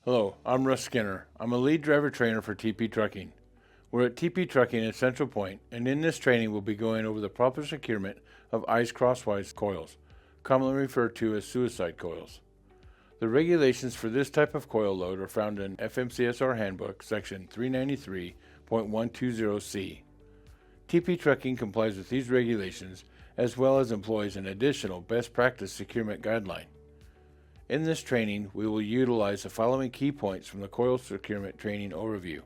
Hello, I'm Russ Skinner. I'm a lead driver trainer for TP Trucking. We're at TP Trucking at Central Point, and in this training we'll be going over the proper securement of ICE Crosswise coils, commonly referred to as suicide coils. The regulations for this type of coil load are found in FMCSR Handbook, section 393.120C. TP Trucking complies with these regulations as well as employs an additional best practice securement guideline. In this training, we will utilize the following key points from the coil securement training overview.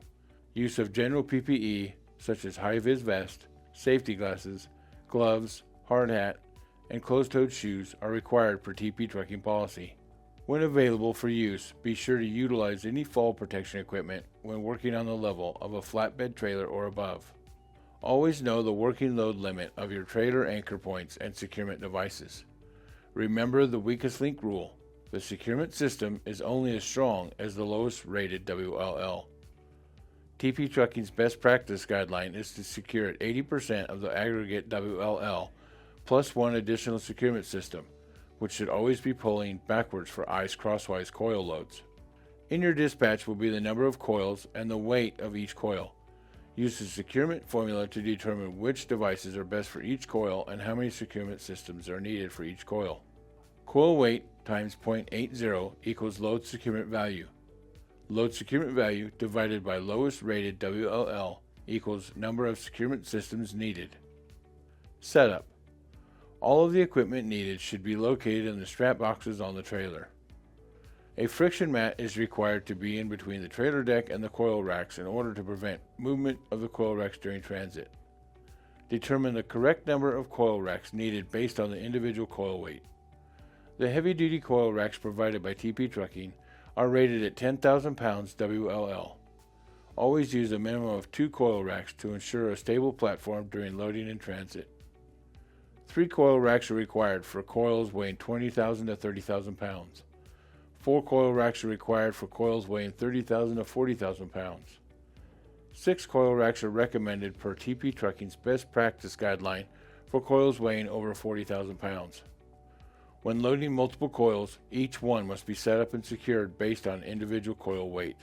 Use of general PPE, such as high-vis vest, safety glasses, gloves, hard hat, and closed-toed shoes are required per TP Trucking policy. When available for use, be sure to utilize any fall protection equipment when working on the level of a flatbed trailer or above. Always know the working load limit of your trailer anchor points and securement devices. Remember the weakest link rule. The securement system is only as strong as the lowest rated WLL. TP Trucking's best practice guideline is to secure at 80% of the aggregate WLL plus one additional securement system, which should always be pulling backwards for ICE Crosswise coil loads. In your dispatch will be the number of coils and the weight of each coil. Use the securement formula to determine which devices are best for each coil and how many securement systems are needed for each coil. Coil weight times 0.80 equals load securement value. Load securement value divided by lowest rated WLL equals number of securement systems needed. Setup. All of the equipment needed should be located in the strap boxes on the trailer. A friction mat is required to be in between the trailer deck and the coil racks in order to prevent movement of the coil racks during transit. Determine the correct number of coil racks needed based on the individual coil weight. The heavy-duty coil racks provided by TP Trucking are rated at 10,000 pounds WLL. Always use a minimum of 2 coil racks to ensure a stable platform during loading and transit. 3 coil racks are required for coils weighing 20,000 to 30,000 pounds. 4 coil racks are required for coils weighing 30,000 to 40,000 pounds. 6 coil racks are recommended per TP Trucking's best practice guideline for coils weighing over 40,000 pounds. When loading multiple coils, each one must be set up and secured based on individual coil weight.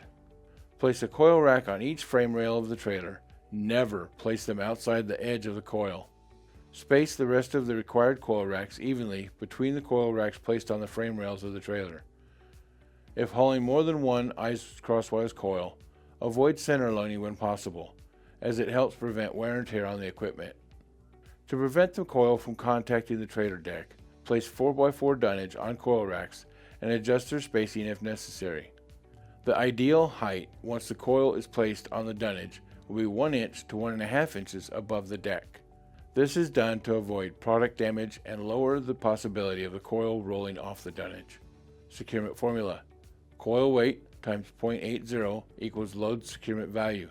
Place a coil rack on each frame rail of the trailer. Never place them outside the edge of the coil. Space the rest of the required coil racks evenly between the coil racks placed on the frame rails of the trailer. If hauling more than one ICE Crosswise coil, avoid center loading when possible, as it helps prevent wear and tear on the equipment. To prevent the coil from contacting the trailer deck, place 4x4 dunnage on coil racks and adjust their spacing if necessary. The ideal height once the coil is placed on the dunnage will be 1 inch to 1.5 inches above the deck. This is done to avoid product damage and lower the possibility of the coil rolling off the dunnage. Securement formula. Coil weight times 0.80 equals load securement value.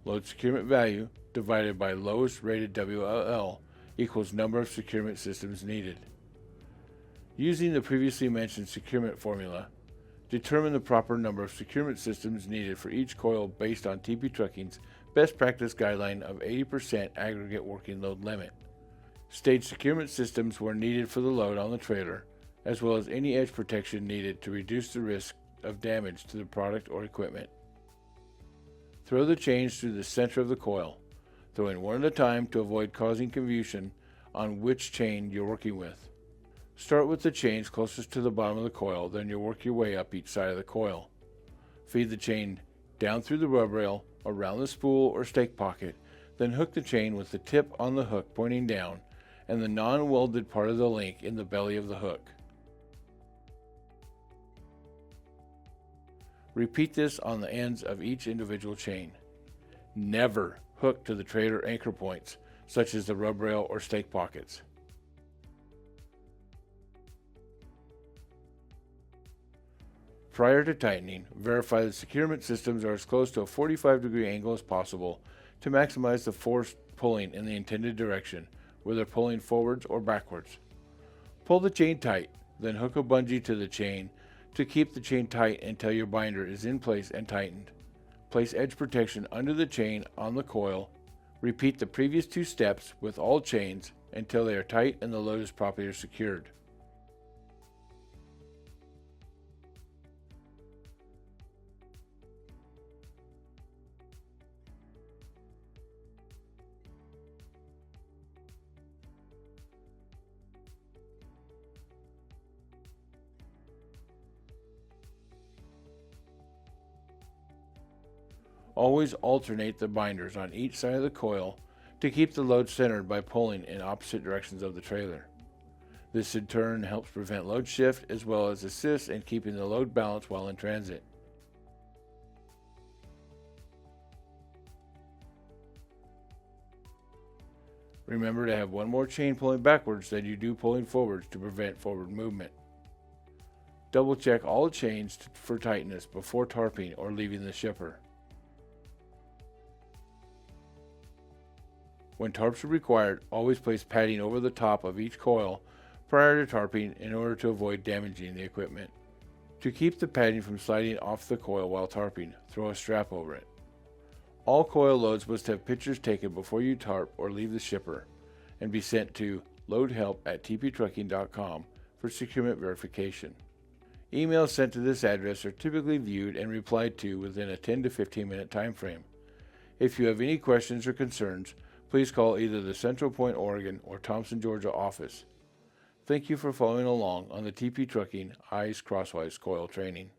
Load securement value divided by lowest rated WLL equals number of securement systems needed. Using the previously mentioned securement formula, determine the proper number of securement systems needed for each coil based on TP Trucking's best practice guideline of 80% aggregate working load limit. Stage securement systems where needed for the load on the trailer, as well as any edge protection needed to reduce the risk of damage to the product or equipment. Throw the chains through the center of the coil, throwing one at a time to avoid causing confusion on which chain you're working with. Start with the chains closest to the bottom of the coil, then you'll work your way up each side of the coil. Feed the chain down through the rub rail, around the spool or stake pocket, then hook the chain with the tip on the hook pointing down and the non-welded part of the link in the belly of the hook. Repeat this on the ends of each individual chain. Never hook to the trailer anchor points, such as the rub rail or stake pockets. Prior to tightening, verify the securement systems are as close to a 45-degree angle as possible to maximize the force pulling in the intended direction, whether pulling forwards or backwards. Pull the chain tight, then hook a bungee to the chain to keep the chain tight until your binder is in place and tightened. Place edge protection under the chain on the coil. Repeat the previous 2 steps with all chains until they are tight and the load is properly secured. Always alternate the binders on each side of the coil to keep the load centered by pulling in opposite directions of the trailer. This in turn helps prevent load shift as well as assist in keeping the load balanced while in transit. Remember to have one more chain pulling backwards than you do pulling forwards to prevent forward movement. Double check all chains for tightness before tarping or leaving the shipper. When tarps are required, always place padding over the top of each coil prior to tarping in order to avoid damaging the equipment. To keep the padding from sliding off the coil while tarping, throw a strap over it. All coil loads must have pictures taken before you tarp or leave the shipper and be sent to loadhelp@tptrucking.com for securement verification. Emails sent to this address are typically viewed and replied to within a 10 to 15 minute time frame. If you have any questions or concerns, please call either the Central Point, Oregon or Thompson, Georgia office. Thank you for following along on the TP Trucking Eyes Crosswise Coil training.